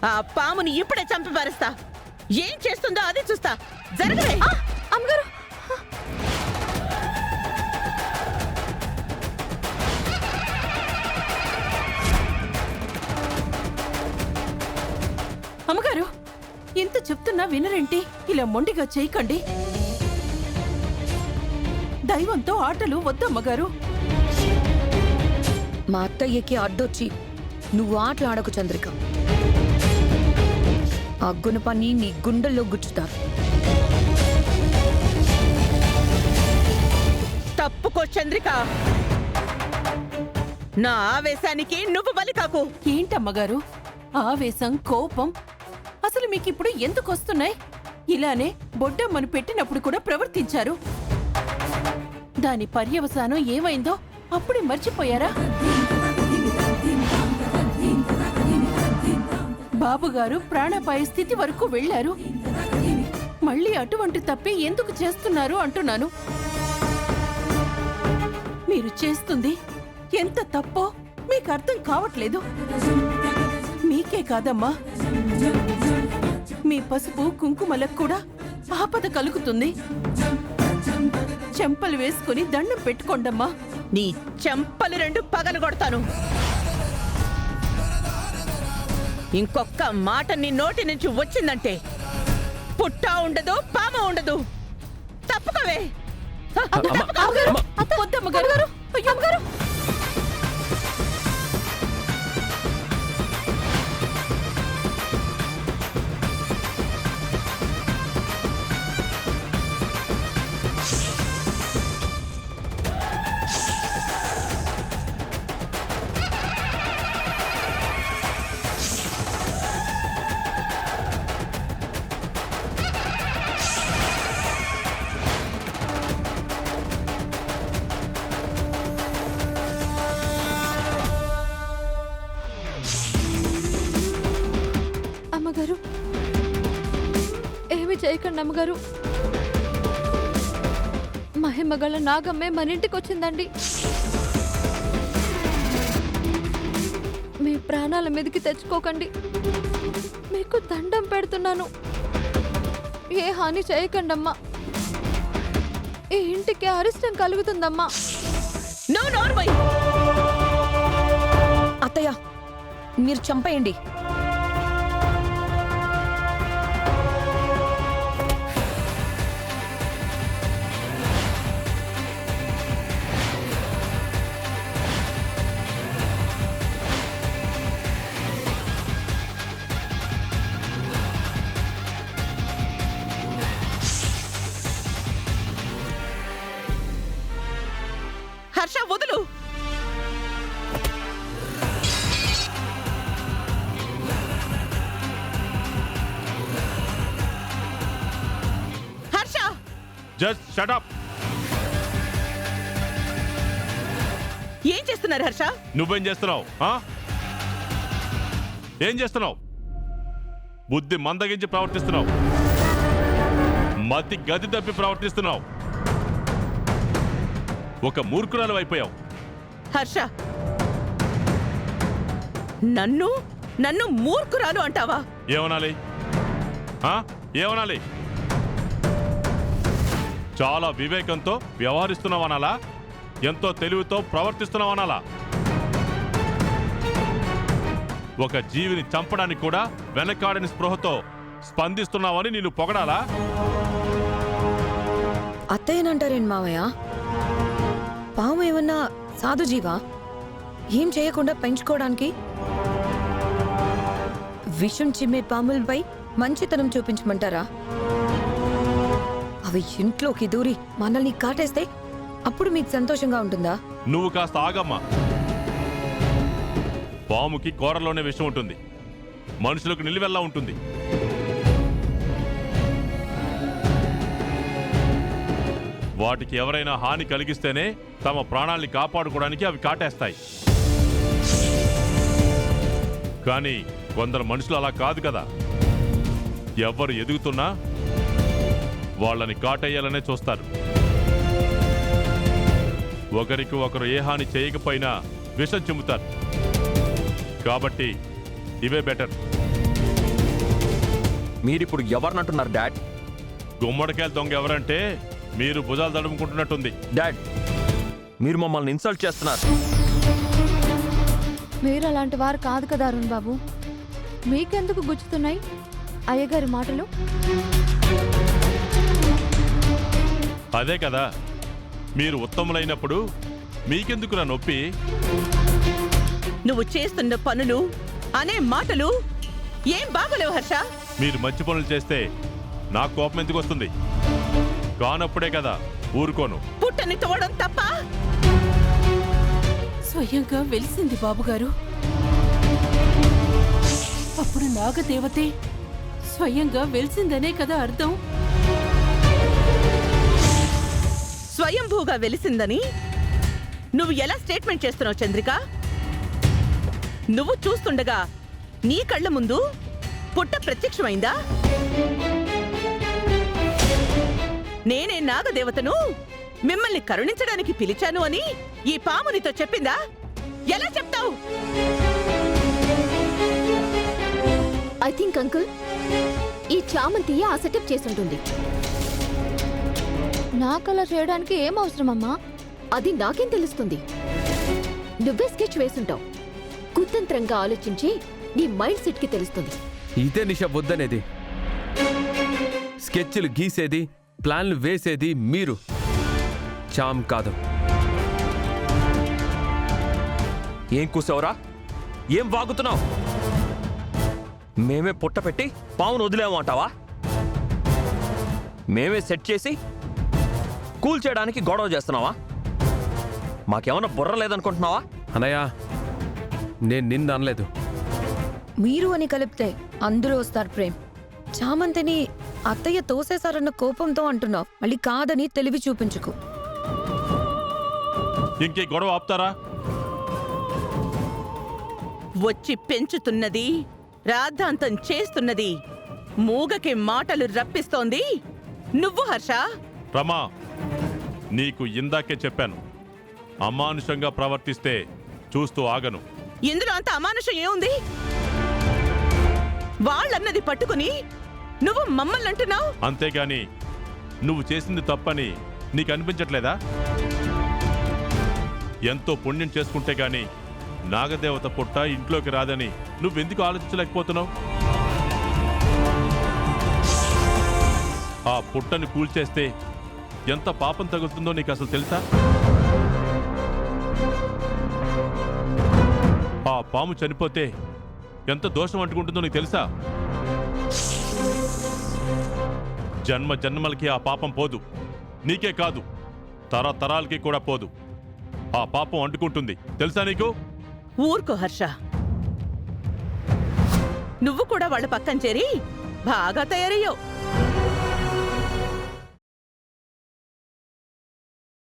ఆ పాముని ఇప్పుడే చంపి పారేస్తా. ఏం చేస్తుందో అది చూస్తా. జరగలే. అమ్మగారు, అమ్మగారు, ఇంత చెప్తున్నా వినరేంటి? ఇలా మొండిగా చేయకండి. దైవంతో ఆటలు వద్దమ్మగారు. మా అత్తయ్యకి అడ్డొచ్చి నువ్వు ఆటలాడకు చంద్రిక. ఆ గుణపాన్ని నీ గుండెల్లో గుచ్చుతారు. తప్పుకో చంద్రిక. నా ఆవేశానికి నువ్వు బలి కాకు. ఏంటమ్మగారు, ఆవేశం, కోపం అసలు మీకిప్పుడు ఎందుకు వస్తున్నాయి? ఇలానే బొడ్డమ్మను పెట్టినప్పుడు కూడా ప్రవర్తించారు. దాని పర్యవసానం ఏమైందో అప్పుడే మర్చిపోయారా? బాబుగారు ప్రాణాపాయ స్థితి వరకు వెళ్లారు. మళ్ళీ అటువంటి తప్పే ఎందుకు చేస్తున్నారు అంటున్నాను. మీరు చేస్తుంది ఎంత తప్పో మీకు అర్థం కావట్లేదు. మీకే కాదమ్మా, మీ పసుపు కుంకుమలకు కూడా ఆపద కలుగుతుంది. చెంపలు వేసుకుని దండం పెట్టుకోండమ్మా. నీ చెంపలు రెండు పగలు కొడతాను. ఇంకొక్క మాట నీ నోటి నుంచి వచ్చిందంటే పుట్ట ఉండదు, పామ ఉండదు. తప్పుకోవే. వద్దమ్మగారు. అయ్యో అమ్మగారు. అమ్మగారు, ఏమి చేయకండి అమ్మగారు. మహిమగల నాగమ్మే మన ఇంటికి వచ్చిందండి. మీ ప్రాణాల మీదకి తెచ్చుకోకండి. మీకు దండం పెడుతున్నాను. ఏ హాని చేయకండి అమ్మా. ఈ ఇంటికి అరిష్టం కలుగుతుందమ్మా. అత్తయ్య, మీరు చంపేయండి. హర్ష, వదులు. Harsha, just shut up. ఏం చేస్తున్నారు హర్ష? నువ్వేం చేస్తున్నావు? ఏం చేస్తున్నావు? బుద్ధి మందగించి ప్రవర్తిస్తున్నావు. మతి గది తప్పి ప్రవర్తిస్తున్నావు. ఒక మూర్ఖురాలు అయిపోయావు. హర్ష, నన్ను మూర్ఖురాలు అంటావా? ఏమనాలి? ఏమనాలి? చాలా వివేకంతో వ్యవహరిస్తున్నావనాలా? ఎంతో తెలివితో ప్రవర్తిస్తున్నావనాలా? ఒక జీవిని చంపడానికి కూడా వెనకాడని స్పృహతో స్పందిస్తున్నావని నిన్ను పొగడాలా? అత్తయ్యనంటారేంటి మావయ్య? పాము ఏమన్నా సాధు జీవా? ఏం చేయకుండా పెంచుకోవడానికి? విషం చిమ్మే పాములపై మంచితనం చూపించమంటారా? అవి ఇంట్లోకి దూరి మనల్ని కాటేస్తే అప్పుడు మీకు సంతోషంగా ఉంటుందా? నువ్వు కాస్త ఆగమ్మా. పాముకి కూరలోనే విషం ఉంటుంది, మనుషులకు నిలువెల్లా ఉంటుంది. వాటికి ఎవరైనా హాని కలిగిస్తేనే తమ ప్రాణాల్ని కాపాడుకోవడానికి అవి కాటేస్తాయి. కానీ కొందరు మనుషులు అలా కాదు కదా. ఎవ్వరు ఎదుగుతున్నా వాళ్ళని కాటేయాలనే చూస్తారు. ఒకరికి ఒకరు ఏ హాని చేయకపోయినా విషం చిమ్ముతారు. కాబట్టి ఇవే బెటర్. మీరిప్పుడు ఎవరినంటున్నారు డాడ్? గుమ్మడికాయల దొంగ ఎవరంటే మీరు భుజాలు తడుముకుంటున్నట్టుంది. డాడ్, మీరు మమ్మల్ని ఇన్సల్ట్ చేస్తున్నారు. మీరు అలాంటి వారు కాదు కదా అరుణ్ బాబు. మీకెందుకు గుచ్చుతున్నాయి అయ్యగారి మాటలు? అదే కదా, మీరు ఉత్తములైనప్పుడు మీకెందుకు నా నొప్పి? నువ్వు చేస్తున్న పనులు అనే మాటలు ఏం బాగలేవు హర్ష. మీరు మంచి పనులు చేస్తే నా కోపం ఎందుకు వస్తుంది? కానప్పుడే కదా ఊరుకోను. పుట్టని తోవడం తప్ప. స్వయంగా వెలిసింది బాబుగారు. అప్పుడు నాగదేవతే స్వయంగా వెలిసిందనే కదా అర్థం. స్వయంభూగా వెలిసిందని నువ్వు ఎలా స్టేట్మెంట్ చేస్తున్నావు చంద్రిక? నువ్వు చూస్తుండగా నీ కళ్ళ ముందు పుట్ట ప్రత్యక్షమైందా? నేనే నాగదేవతను మిమ్మల్ని కరుణించడానికి పిలిచాను అని ఈ పాము నీతో చెప్పిందా? ఎలా చెప్తావు? ఐ థింక్ అంకుల్ ఈ చామంతియే ఆ సెటప్ చేసుంటుంది. నాకలా చేయడానికి ఏం అవసరమమ్మా? అది నాకేం తెలుస్తుంది? నువ్వే స్కెచ్ వేసుంటావు. కుతంత్రంగా ఆలోచించి నీ మైండ్ సెట్ కి తెలుస్తుంది. ఇదే నిషా వద్దనేది. స్కెచ్లు గీసేది, ప్లాన్లు వేసేది మీరు, చామ్ కాదు. ఏం కూసావురా? ఏం వాగుతున్నావు? మేమే పుట్ట పెట్టి పావును వదిలేమంటావా? మేమే సెట్ చేసి కూల్ చేయడానికి గొడవ చేస్తున్నావా? మాకేమన్నా బుర్ర లేదనుకుంటున్నావా? అన్నయ్య, నేను నిన్ను అనలేదు. మీరు అని కలిపితే అందరూ వస్తారు ప్రేమ్. చామంతిని అత్తయ్య తోసేశారన్న కోపంతో అంటున్నావు. మళ్ళీ కాదని తెలివి చూపించుకు. ఇంకే గొడవ ఆపుతారా? వచ్చి పెంచుతున్నది, రాద్ధాంతం చేస్తున్నది, మూగకి మాటలు రప్పిస్తోంది నువ్వు హర్ష. రమా, నీకు ఇందాకే చెప్పాను, అమానుషంగా ప్రవర్తిస్తే చూస్తూ ఆగను. ఇందులో అంత అమానుషం ఏముంది? వాళ్ళన్నది పట్టుకుని నువ్వు మమ్మల్ని అంటున్నావు. అంతేగాని నువ్వు చేసింది తప్పని నీకు అనిపించట్లేదా? ఎంతో పుణ్యం చేసుకుంటే గాని నాగదేవత పుట్ట ఇంట్లోకి రాదని నువ్వెందుకు ఆలోచించలేకపోతున్నావు? ఆ పుట్టని కూల్చేస్తే ఎంత పాపం తగులుతుందో నీకు అసలు తెలుసా? ఆ పాము చనిపోతే ఎంత దోషం అంటుకుంటుందో నీకు తెలుసా? జన్మ జన్మలకి ఆ పాపం పోదు. నీకే కాదు, తరతరాలకి కూడా పోదు. ఆ పాపం అంటుకుంటుంది, తెలుసా నీకు? ఊరుకో హర్ష. నువ్వు కూడా వాళ్ళ పక్కన చేరి బాగా తయారయ్యావు.